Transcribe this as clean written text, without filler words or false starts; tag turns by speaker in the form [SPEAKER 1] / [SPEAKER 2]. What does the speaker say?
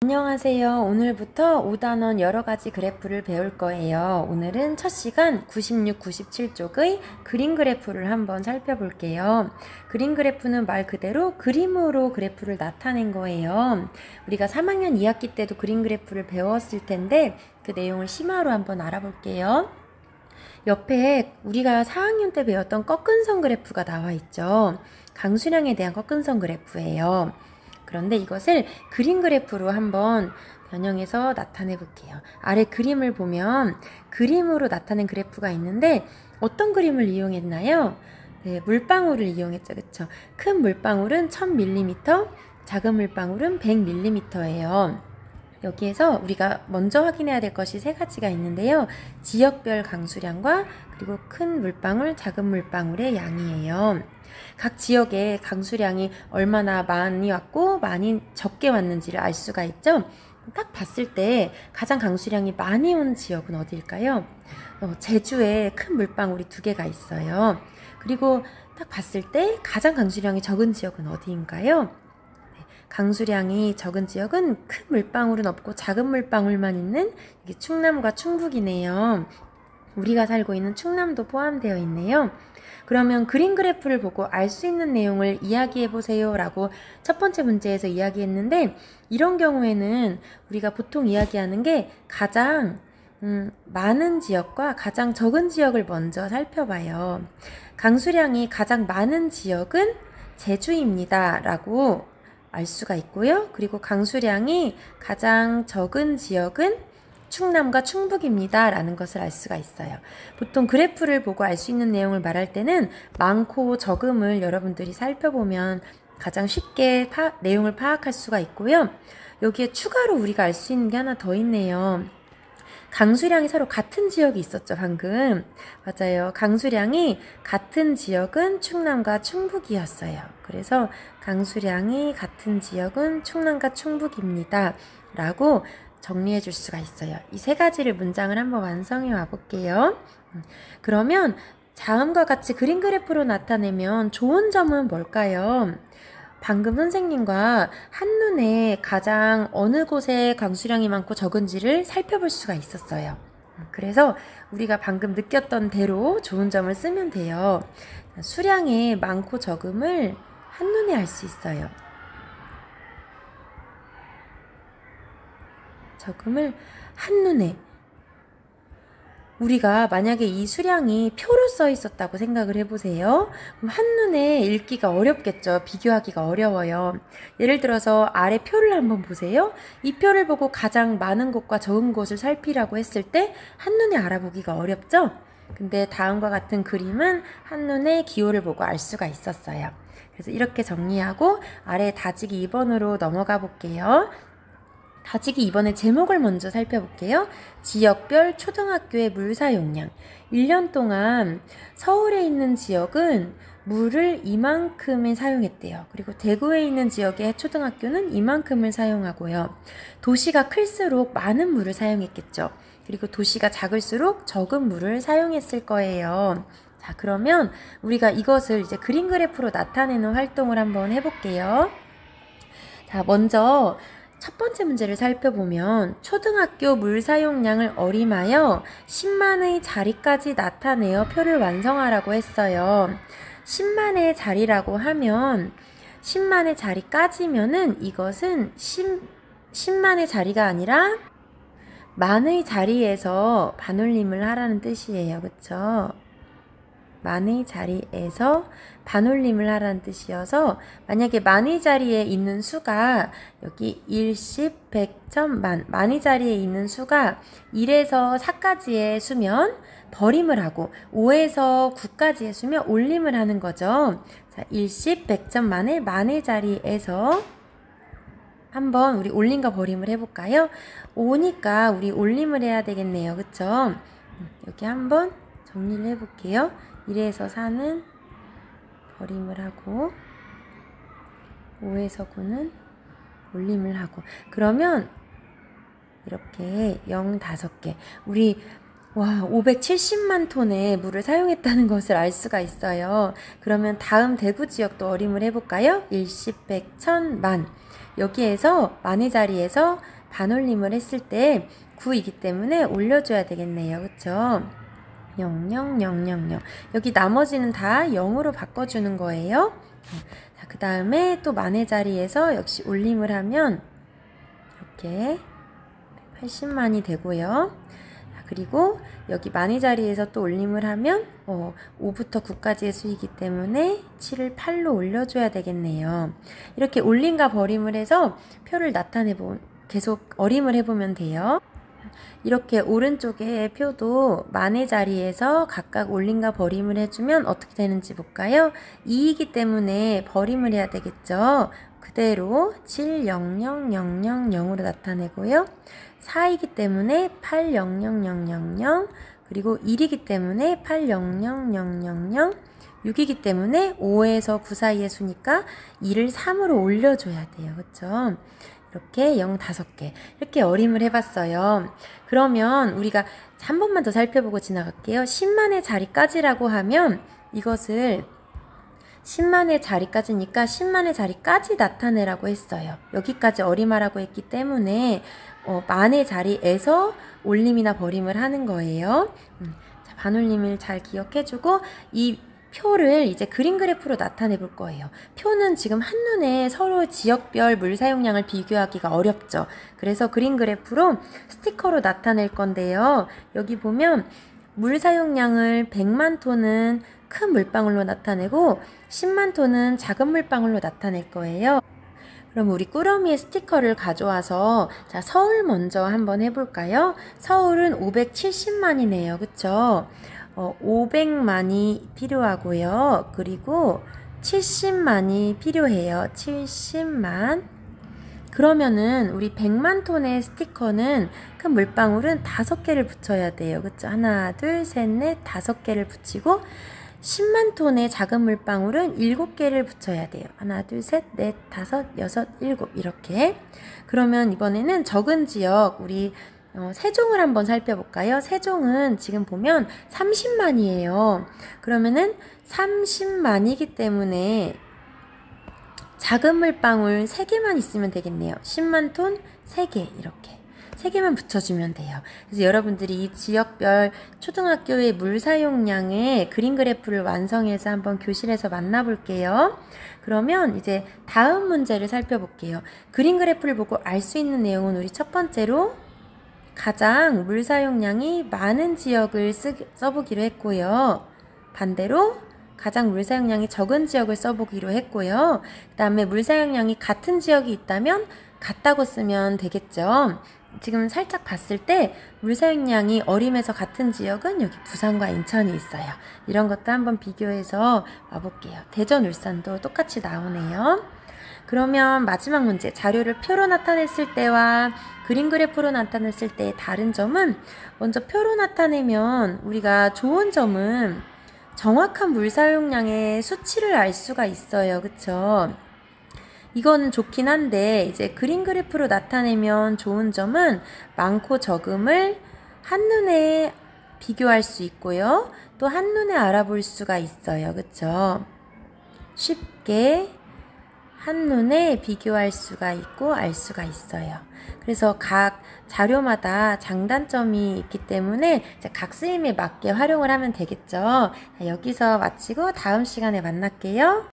[SPEAKER 1] 안녕하세요. 오늘부터 5단원 여러가지 그래프를 배울 거예요. 오늘은 첫 시간 96, 97쪽의 그림 그래프를 한번 살펴볼게요. 그림 그래프는 말 그대로 그림으로 그래프를 나타낸 거예요. 우리가 3학년 2학기 때도 그림 그래프를 배웠을 텐데 그 내용을 심화로 한번 알아볼게요. 옆에 우리가 4학년 때 배웠던 꺾은선 그래프가 나와 있죠. 강수량에 대한 꺾은선 그래프예요. 그런데 이것을 그림 그래프로 한번 변형해서 나타내 볼게요. 아래 그림을 보면 그림으로 나타낸 그래프가 있는데 어떤 그림을 이용했나요? 네, 물방울을 이용했죠. 그쵸? 큰 물방울은 1000mm, 작은 물방울은 100mm예요. 여기에서 우리가 먼저 확인해야 될 것이 세 가지가 있는데요. 지역별 강수량과 그리고 큰 물방울, 작은 물방울의 양이에요. 각 지역에 강수량이 얼마나 많이 왔고 많이 적게 왔는지를 알 수가 있죠. 딱 봤을 때 가장 강수량이 많이 온 지역은 어디일까요? 제주에 큰 물방울이 2개가 있어요. 그리고 딱 봤을 때 가장 강수량이 적은 지역은 어디인가요? 강수량이 적은 지역은 큰 물방울은 없고 작은 물방울만 있는 이게 충남과 충북이네요. 우리가 살고 있는 충남도 포함되어 있네요. 그러면 그림 그래프를 보고 알 수 있는 내용을 이야기해 보세요 라고 첫 번째 문제에서 이야기했는데, 이런 경우에는 우리가 보통 이야기하는 게 가장 많은 지역과 가장 적은 지역을 먼저 살펴봐요. 강수량이 가장 많은 지역은 제주입니다 라고 알 수가 있고요. 그리고 강수량이 가장 적은 지역은 충남과 충북입니다 라는 것을 알 수가 있어요. 보통 그래프를 보고 알 수 있는 내용을 말할 때는 많고 적음을 여러분들이 살펴보면 가장 쉽게 내용을 파악할 수가 있고요. 여기에 추가로 우리가 알 수 있는 게 하나 더 있네요. 강수량이 서로 같은 지역이 있었죠, 방금. 맞아요. 강수량이 같은 지역은 충남과 충북이었어요. 그래서 강수량이 같은 지역은 충남과 충북입니다 라고 정리해 줄 수가 있어요. 이 세 가지를 문장을 한번 완성해 와 볼게요. 그러면 다음과 같이 그림 그래프로 나타내면 좋은 점은 뭘까요? 방금 선생님과 한눈에 가장 어느 곳에 강수량이 많고 적은지를 살펴볼 수가 있었어요. 그래서 우리가 방금 느꼈던 대로 좋은 점을 쓰면 돼요. 수량의 많고 적음을 한눈에 알 수 있어요. 적음을 한눈에. 우리가 만약에 이 수량이 표로 써 있었다고 생각을 해보세요. 그럼 한눈에 읽기가 어렵겠죠. 비교하기가 어려워요. 예를 들어서 아래 표를 한번 보세요. 이 표를 보고 가장 많은 곳과 적은 곳을 살피라고 했을 때 한눈에 알아보기가 어렵죠. 근데 다음과 같은 그림은 한눈에 기호를 보고 알 수가 있었어요. 그래서 이렇게 정리하고 아래 다지기 2번으로 넘어가 볼게요. 다지기 2번의 제목을 먼저 살펴볼게요. 지역별 초등학교의 물 사용량. 1년 동안 서울에 있는 지역은 물을 이만큼을 사용했대요. 그리고 대구에 있는 지역의 초등학교는 이만큼을 사용하고요. 도시가 클수록 많은 물을 사용했겠죠. 그리고 도시가 작을수록 적은 물을 사용했을 거예요. 자, 그러면 우리가 이것을 이제 그림 그래프로 나타내는 활동을 한번 해볼게요. 자, 먼저 첫 번째 문제를 살펴보면 초등학교 물 사용량을 어림하여 10만의 자리까지 나타내어 표를 완성하라고 했어요. 10만의 자리라고 하면 10만의 자리까지면은 이것은 10만의 자리가 아니라 만의 자리에서 반올림을 하라는 뜻이에요. 그쵸? 만의 자리에서 반올림을 하라는 뜻이어서 만약에 만의 자리에 있는 수가 여기 1, 10, 100, 1000, 만의 자리에 있는 수가 1에서 4까지의 수면 버림을 하고 5에서 9까지의 수면 올림을 하는 거죠. 자, 1, 10, 100, 1000, 만의 자리에서 한번 우리 올림과 버림을 해볼까요? 5니까 우리 올림을 해야 되겠네요. 그쵸? 여기 한번 정리를 해볼게요. 1에서 4는 버림을 하고 5에서 9는 올림을 하고, 그러면 이렇게 0, 5개. 우리 와, 570만 톤의 물을 사용했다는 것을 알 수가 있어요. 그러면 다음 대구 지역도 어림을 해볼까요? 일십, 백, 천, 만. 여기에서 만의 자리에서 반올림을 했을 때 9이기 때문에 올려줘야 되겠네요. 그쵸? 0000. 여기 나머지는 다 0으로 바꿔주는 거예요. 자, 그 다음에 또 만의 자리에서 역시 올림을 하면 이렇게 80만이 되고요. 자, 그리고 여기 만의 자리에서 또 올림을 하면 5부터 9까지의 수이기 때문에 7을 8로 올려줘야 되겠네요. 이렇게 올림과 버림을 해서 표를 계속 어림을 해보면 돼요. 이렇게 오른쪽에 표도 만의 자리에서 각각 올림과 버림을 해주면 어떻게 되는지 볼까요? 2이기 때문에 버림을 해야 되겠죠. 그대로 700000으로 나타내고요. 4이기 때문에 800000, 그리고 1이기 때문에 800000, 6이기 때문에 5에서 9 사이의 수니까 2를 3으로 올려줘야 돼요. 그렇죠? 이렇게 0 5개 이렇게 어림을 해봤어요. 그러면 우리가 한 번만 더 살펴보고 지나갈게요. 10만의 자리까지라고 하면 이것을 10만의 자리까지니까 10만의 자리까지 나타내라고 했어요. 여기까지 어림하라고 했기 때문에 만의 자리에서 올림이나 버림을 하는 거예요. 자, 반올림을 잘 기억해주고 이 표를 이제 그림 그래프로 나타내 볼 거예요. 표는 지금 한눈에 서로 지역별 물 사용량을 비교하기가 어렵죠. 그래서 그림 그래프로 스티커로 나타낼 건데요. 여기 보면 물 사용량을 100만 톤은 큰 물방울로 나타내고 10만 톤은 작은 물방울로 나타낼 거예요. 그럼 우리 꾸러미의 스티커를 가져와서 자, 서울 먼저 한번 해볼까요? 서울은 570만이네요. 그쵸? 500만이 필요하고요. 그리고 70만이 필요해요. 70만. 그러면은 우리 100만 톤의 스티커는 큰 물방울은 5개를 붙여야 돼요. 그쵸? 하나, 둘, 셋, 넷, 5개를 붙이고 10만 톤의 작은 물방울은 7개를 붙여야 돼요. 하나, 둘, 셋, 넷, 5, 6, 7 이렇게. 그러면 이번에는 적은 지역 우리 세종을 한번 살펴볼까요? 세종은 지금 보면 30만이에요. 그러면은 30만이기 때문에 작은 물방울 3개만 있으면 되겠네요. 10만 톤 3개 이렇게 3개만 붙여주면 돼요. 그래서 여러분들이 이 지역별 초등학교의 물 사용량의 그림 그래프를 완성해서 한번 교실에서 만나볼게요. 그러면 이제 다음 문제를 살펴볼게요. 그림 그래프를 보고 알 수 있는 내용은 우리 첫 번째로 가장 물 사용량이 많은 지역을 써보기로 했고요. 반대로 가장 물 사용량이 적은 지역을 써보기로 했고요. 그 다음에 물 사용량이 같은 지역이 있다면 같다고 쓰면 되겠죠. 지금 살짝 봤을 때 물 사용량이 어림에서 같은 지역은 여기 부산과 인천이 있어요. 이런 것도 한번 비교해서 와볼게요. 대전, 울산도 똑같이 나오네요. 그러면 마지막 문제, 자료를 표로 나타냈을 때와 그림 그래프로 나타냈을 때의 다른 점은 먼저 표로 나타내면 우리가 좋은 점은 정확한 물 사용량의 수치를 알 수가 있어요. 그쵸? 이거는 좋긴 한데 이제 그림 그래프로 나타내면 좋은 점은 많고 적음을 한눈에 비교할 수 있고요. 또 한눈에 알아볼 수가 있어요. 그쵸? 쉽게 한눈에 비교할 수가 있고 알 수가 있어요. 그래서 각 자료마다 장단점이 있기 때문에 각 쓰임에 맞게 활용을 하면 되겠죠. 여기서 마치고 다음 시간에 만날게요.